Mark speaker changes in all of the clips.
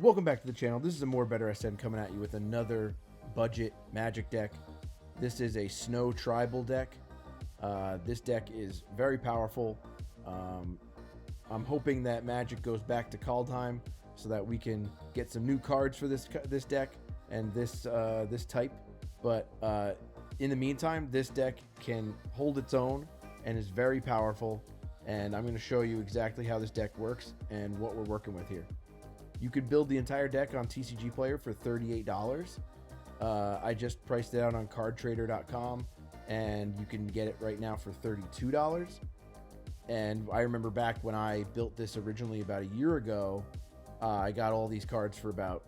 Speaker 1: Welcome back to the channel. This is a More Better SN coming at you with another budget magic deck. This is a Snow Tribal deck. This deck is very powerful. I'm hoping that Magic goes back to Kaldheim so that we can get some new cards for this deck and this type. But in the meantime, this deck can hold its own and is very powerful. And I'm going to show you exactly how this deck works and what we're working with here. You could build the entire deck on TCG Player for $38. I just priced it out on cardtrader.com, and you can get it right now for $32. And I remember back when I built this originally about a year ago, I got all these cards for about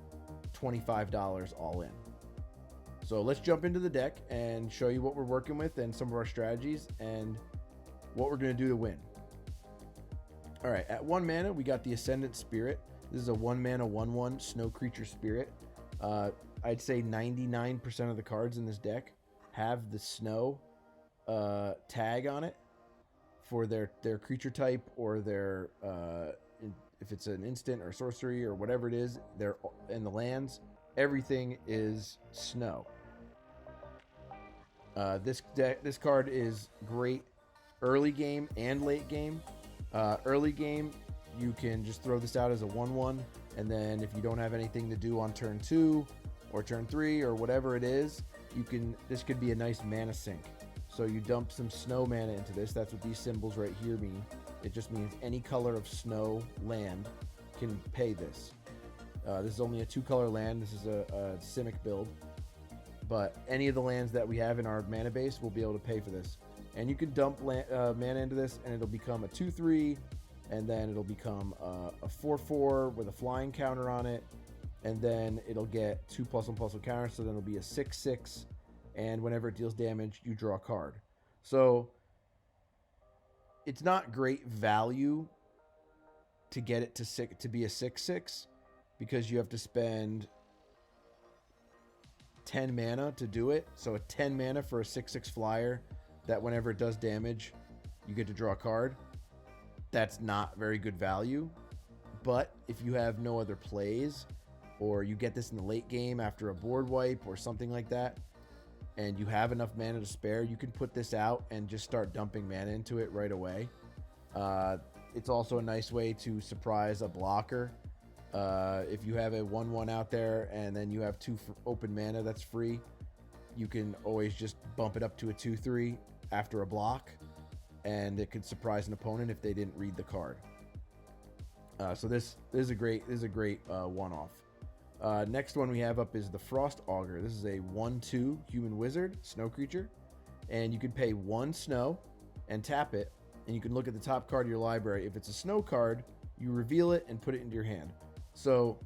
Speaker 1: $25 all in. So let's jump into the deck and show you what we're working with and some of our strategies and what we're going to do to win. All right, at 1 mana, we got the Ascendant Spirit. This is a 1 mana 1/1 snow creature spirit. I'd say 99% of the cards in this deck have the snow tag on it for their creature type or their if it's an instant or sorcery or whatever it is. They're in the lands. Everything is snow. This card is great early game and late game. Early game, you can just throw this out as a 1/1, and then if you don't have anything to do on turn 2 or turn 3 or whatever it is, this could be a nice mana sink. So you dump some snow mana into this. That's what these symbols right here mean. It just means any color of snow land can pay this. This is only a 2-color land. This is a Simic build, but any of the lands that we have in our mana base will be able to pay for this. And you can dump mana into this, and it'll become a 2/3. And then it'll become a 4/4 with a flying counter on it. And then it'll get 2+1/+1 counter. So then it'll be a 6/6. And whenever it deals damage, you draw a card. So it's not great value to get it to be a 6/6 because you have to spend 10 mana to do it. So a 10 mana for a 6/6 flyer that whenever it does damage, you get to draw a card. That's not very good value. But if you have no other plays, or you get this in the late game after a board wipe or something like that, and you have enough mana to spare, you can put this out and just start dumping mana into it right away. It's also a nice way to surprise a blocker. If you have a 1/1 out there and then you have 2 open mana that's free, you can always just bump it up to a 2/3 after a block, and it could surprise an opponent if they didn't read the card. So this is a great one-off. Next one we have up is the Frost Augur. This is a 1/2 human wizard snow creature, and you can pay 1 snow and tap it, and you can look at the top card of your library. If it's a snow card, you reveal it and put it into your hand. So,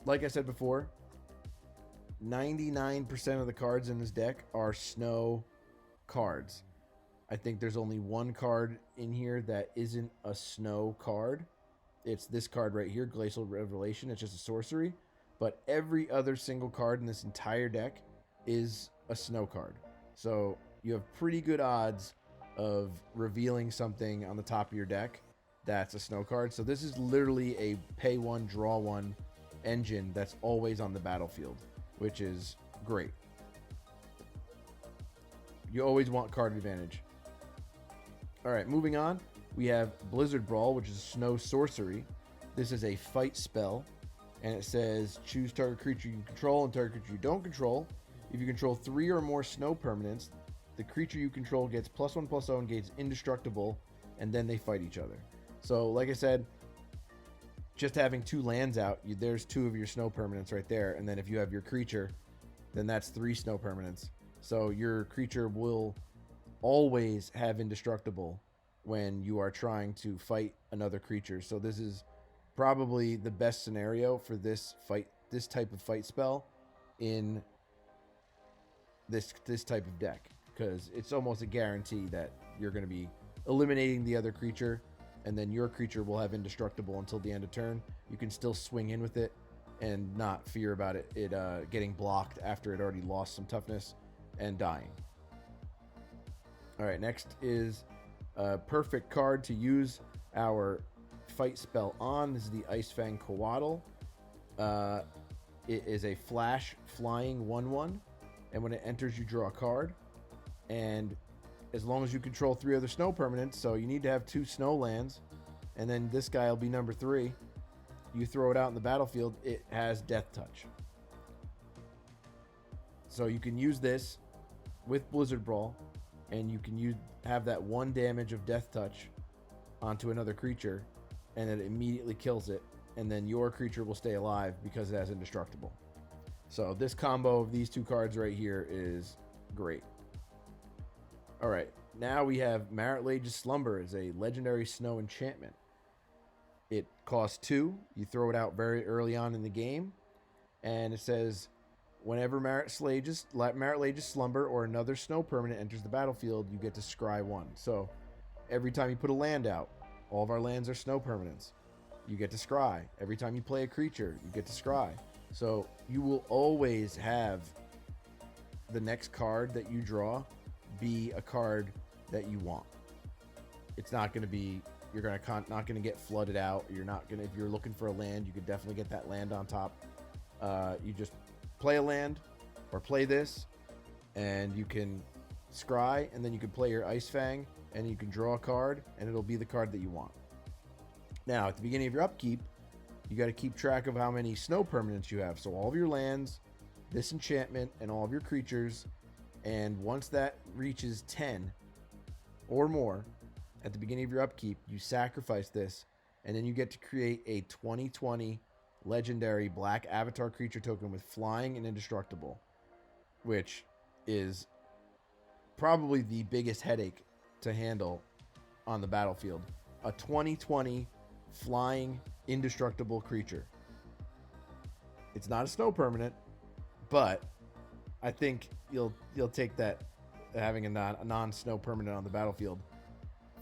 Speaker 1: like I said before, 99% of the cards in this deck are snow cards. I think there's only 1 card in here that isn't a snow card. It's this card right here, Glacial Revelation. It's just a sorcery. But every other single card in this entire deck is a snow card. So you have pretty good odds of revealing something on the top of your deck that's a snow card. So this is literally a pay 1, draw 1 engine that's always on the battlefield, which is great. You always want card advantage. All right, moving on, we have Blizzard Brawl, which is a snow sorcery. This is a fight spell, and it says choose target creature you control and target creature you don't control. If you control 3 or more snow permanents, the creature you control gets +1/+0 and gains indestructible, and then they fight each other. So, like I said, just having 2 lands out, there's 2 of your snow permanents right there, and then if you have your creature, then that's 3 snow permanents. So your creature will always have indestructible when you are trying to fight another creature. So this is probably the best scenario for this type of fight spell in this type of deck, because it's almost a guarantee that you're going to be eliminating the other creature, and then your creature will have indestructible until the end of turn. You can still swing in with it and not fear about it getting blocked after it already lost some toughness and dying. All right, next is a perfect card to use our fight spell on. This is the Ice-Fang Coatl. It is a flash flying 1/1, and when it enters, you draw a card. And as long as you control 3 other snow permanents, so you need to have 2 snow lands, and then this guy will be number 3. You throw it out in the battlefield, it has Death Touch. So you can use this with Blizzard Brawl, and you can have that 1 damage of Death Touch onto another creature, and it immediately kills it, and then your creature will stay alive because it has Indestructible. So this combo of these 2 cards right here is great. All right, now we have Marit Lage's Slumber as a legendary snow enchantment. It costs 2. You throw it out very early on in the game, and it says, whenever Marit Lage's Slumber or another snow permanent enters the battlefield, you get to scry 1. So every time you put a land out, all of our lands are snow permanents, you get to scry. Every time you play a creature, you get to scry. So you will always have the next card that you draw be a card that you want. It's not going to be, you're not going to get flooded out. You're not going to, if you're looking for a land, you could definitely get that land on top. You just play a land or play this, and you can scry, and then you can play your Ice-Fang, and you can draw a card, and it'll be the card that you want. Now, at the beginning of your upkeep, you got to keep track of how many snow permanents you have. So all of your lands, this enchantment, and all of your creatures. And once that reaches 10 or more, at the beginning of your upkeep, you sacrifice this, and then you get to create a 2020 legendary black avatar creature token with flying and indestructible, which is probably the biggest headache to handle on the battlefield. A 2020 flying indestructible creature. It's not a snow permanent, but I think you'll take that, having a non-snow permanent on the battlefield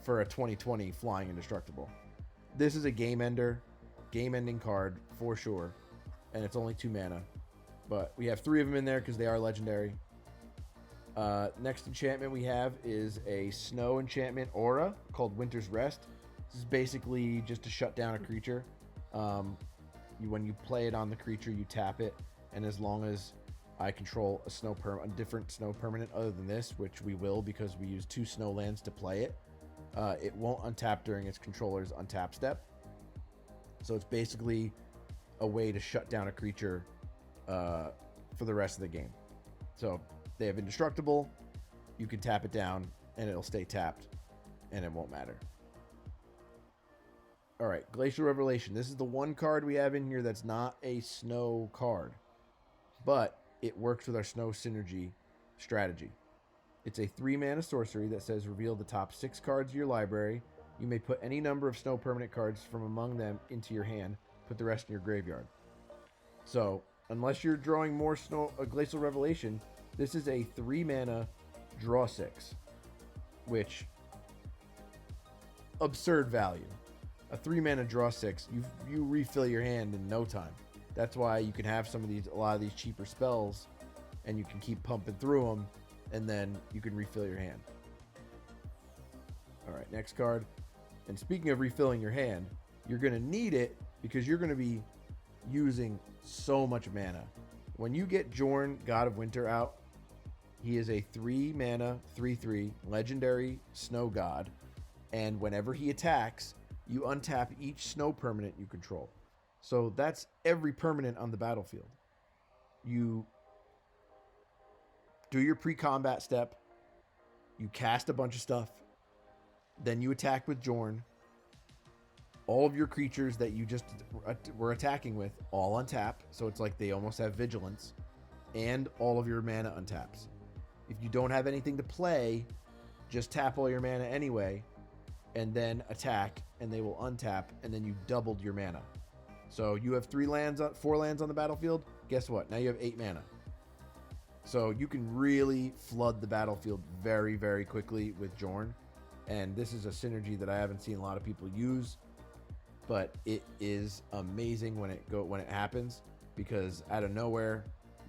Speaker 1: for a 2020 flying indestructible. This is a game-ending card for sure, and it's only 2 mana. But we have 3 of them in there because they are legendary. Next enchantment we have is a snow enchantment aura called Winter's Rest. This is basically just to shut down a creature. When you play it on the creature, you tap it, and as long as I control a different snow permanent other than this, which we will because we use 2 snow lands to play it, it won't untap during its controller's untap step. So it's basically a way to shut down a creature for the rest of the game. So they have Indestructible, you can tap it down, and it'll stay tapped, and it won't matter. All right, Glacial Revelation. This is the one card we have in here that's not a snow card, but it works with our snow synergy strategy. It's a 3-mana sorcery that says reveal the top 6 cards of your library. You may put any number of snow permanent cards from among them into your hand. Put the rest in your graveyard. So, unless you're drawing more Glacial Revelation, this is a 3-mana draw 6, which absurd value. A 3-mana draw 6, you refill your hand in no time. That's why you can have a lot of these cheaper spells, and you can keep pumping through them, and then you can refill your hand. All right, next card. And speaking of refilling your hand, you're going to need it because you're going to be using so much mana. When you get Jorn, God of Winter out, he is a 3-mana, 3/3 legendary snow god, and whenever he attacks, you untap each snow permanent you control. So that's every permanent on the battlefield. You do your pre-combat step, you cast a bunch of stuff, then you attack with Jorn. All of your creatures that you just were attacking with all untap, so it's like they almost have vigilance, and all of your mana untaps. If you don't have anything to play, just tap all your mana anyway, and then attack, and they will untap, and then you doubled your mana. So you have 4 lands on the battlefield. Guess what? Now you have 8 mana. So you can really flood the battlefield very, very quickly with Jorn. And this is a synergy that I haven't seen a lot of people use, but it is amazing when it happens, because out of nowhere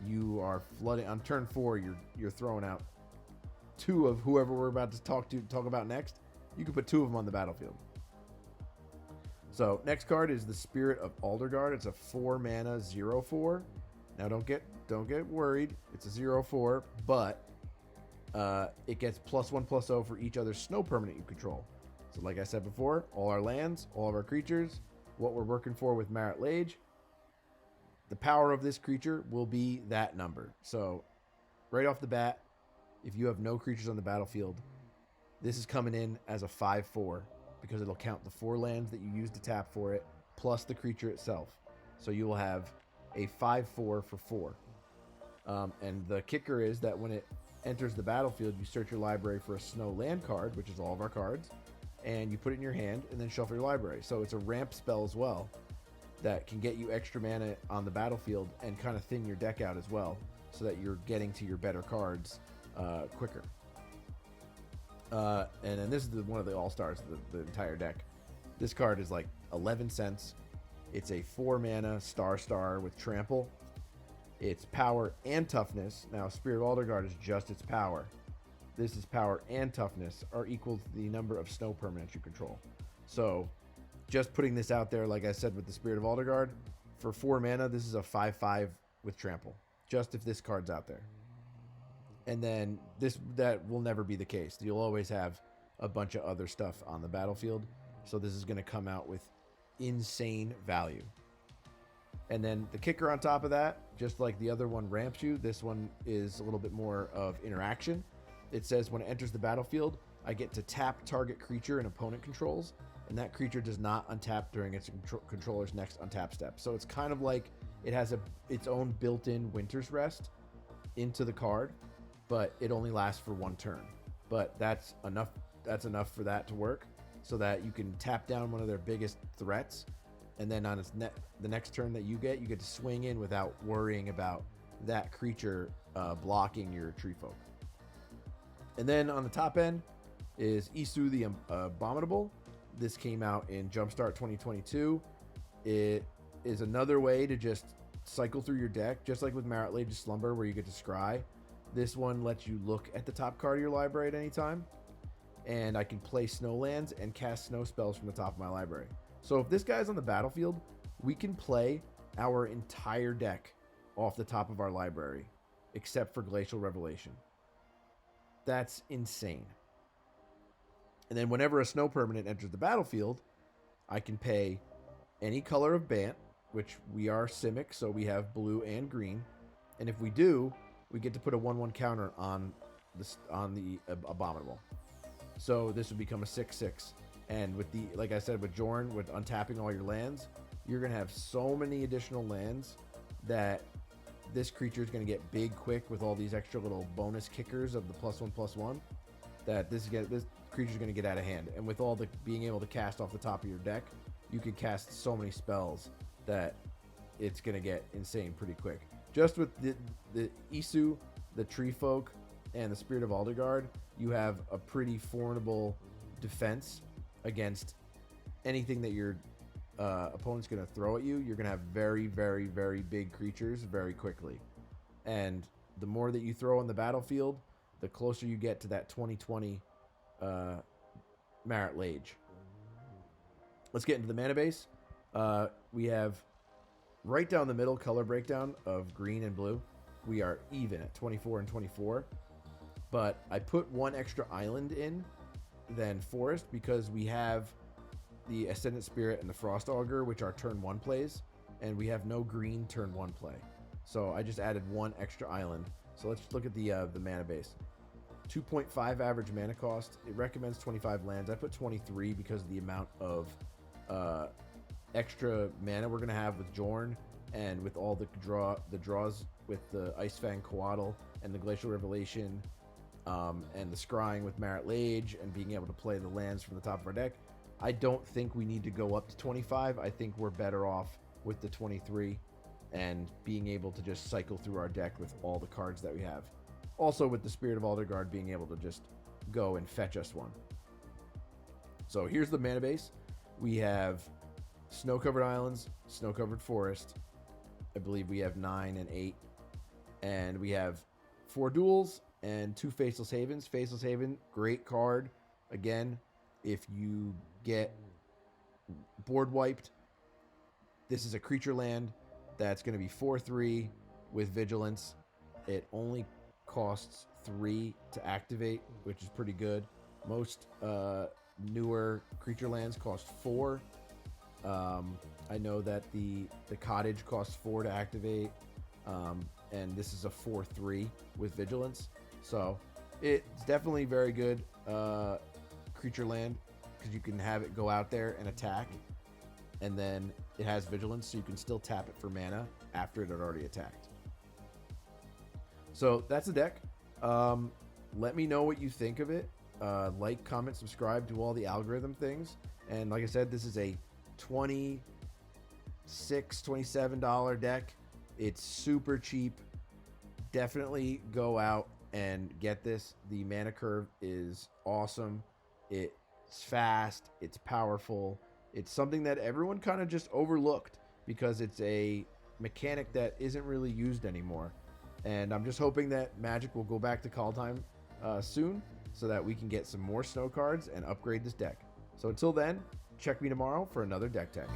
Speaker 1: you are flooding on turn 4. You're throwing out 2 of whoever we're about to talk about next. You can put 2 of them on the battlefield. So next card is the Spirit of Aldergaard. It's a 4 mana 0/4. Now don't get worried. It's a 0/4, but it gets +1/+0 for each other snow permanent you control. So like I said before, all our lands, all of our creatures, what we're working for with Marit Lage, the power of this creature will be that number. So right off the bat, if you have no creatures on the battlefield, this is coming in as a 5/4 because it'll count the 4 lands that you use to tap for it plus the creature itself. So you will have a 5/4 for 4. And the kicker is that when it enters the battlefield, you search your library for a snow land card, which is all of our cards, and you put it in your hand and then shuffle your library. So it's a ramp spell as well that can get you extra mana on the battlefield and kind of thin your deck out as well so that you're getting to your better cards quicker. And then this is one of the all-stars of the entire deck. This card is like 11 cents. It's a 4 mana star with trample. Its power and toughness. Now, Spirit of Aldergaard is just its power. This is power and toughness are equal to the number of snow permanents you control. So, just putting this out there, like I said with the Spirit of Aldergaard, for 4 mana, this is a 5/5 with trample. Just if this card's out there. And then that will never be the case. You'll always have a bunch of other stuff on the battlefield. So this is going to come out with insane value. And then the kicker on top of that, just like the other one ramps you, this one is a little bit more of interaction. It says when it enters the battlefield, I get to tap target creature an opponent controls, and that creature does not untap during its controller's next untap step. So it's kind of like it has its own built-in Winter's Rest into the card, but it only lasts for 1 turn. But that's enough for that to work, so that you can tap down one of their biggest threats, and then on the next turn that you get to swing in without worrying about that creature blocking your Treefolk. And then on the top end is Isu the Abominable. This came out in Jumpstart 2022. It is another way to just cycle through your deck, just like with Marit Lage's Slumber, where you get to scry. This one lets you look at the top card of your library at any time, and I can play snowlands and cast snow spells from the top of my library. So if this guy's on the battlefield, we can play our entire deck off the top of our library, except for Glacial Revelation. That's insane. And then whenever a snow permanent enters the battlefield, I can pay any color of Bant, which we are Simic, so we have blue and green. And if we do, we get to put a 1/1 counter on the Abominable. So this would become a 6/6. And with like I said, with Jorn, with untapping all your lands, you're going to have so many additional lands that this creature is going to get big quick with all these extra little bonus kickers of the +1/+1, that this creature is going to get out of hand. And with all the being able to cast off the top of your deck, you can cast so many spells that it's going to get insane pretty quick. Just with the Isu, the Treefolk, and the Spirit of Aldergaard, you have a pretty formidable defense against anything that your opponent's going to throw at you. You're going to have very, very, very big creatures very quickly. And the more that you throw on the battlefield, the closer you get to that 2020 Marit Lage. Let's get into the mana base. We have right down the middle color breakdown of green and blue. We are even at 24 and 24. But I put 1 extra island in than forest because we have the Ascendant Spirit and the Frost Augur, which are turn 1 plays, and we have no green turn 1 play. So I just added 1 extra island. So let's look at the mana base. 2.5 average mana cost. It recommends 25 lands. I put 23 because of the amount of extra mana we're gonna have with Jorn and with all the draws with the Ice-Fang Coatl and the Glacial Revelation, and the scrying with Marit Lage and being able to play the lands from the top of our deck. I don't think we need to go up to 25. I think we're better off with the 23 and being able to just cycle through our deck with all the cards that we have. Also with the Spirit of Aldergaard being able to just go and fetch us 1. So here's the mana base. We have snow-covered islands, snow-covered forest. I believe we have 9 and 8. And we have 4 duels and 2 Faceless Havens. Faceless Haven, great card. Again, if you get board wiped, this is a creature land that's going to be 4/3 with Vigilance. It only costs 3 to activate, which is pretty good. Most newer creature lands cost 4. I know that the cottage costs 4 to activate, and this is a 4/3 with Vigilance. So it's definitely very good creature land because you can have it go out there and attack, and then it has Vigilance, so you can still tap it for mana after it had already attacked. So that's the deck. Let me know what you think of it. Like, comment, subscribe, do all the algorithm things. And like I said, this is a $26, $27 deck. It's super cheap. Definitely go out and get this. The mana curve is awesome. It's fast. It's powerful. It's something that everyone kind of just overlooked because it's a mechanic that isn't really used anymore. And I'm just hoping that Magic will go back to Kaldheim soon so that we can get some more snow cards and upgrade this deck. So until then, check me tomorrow for another deck tech.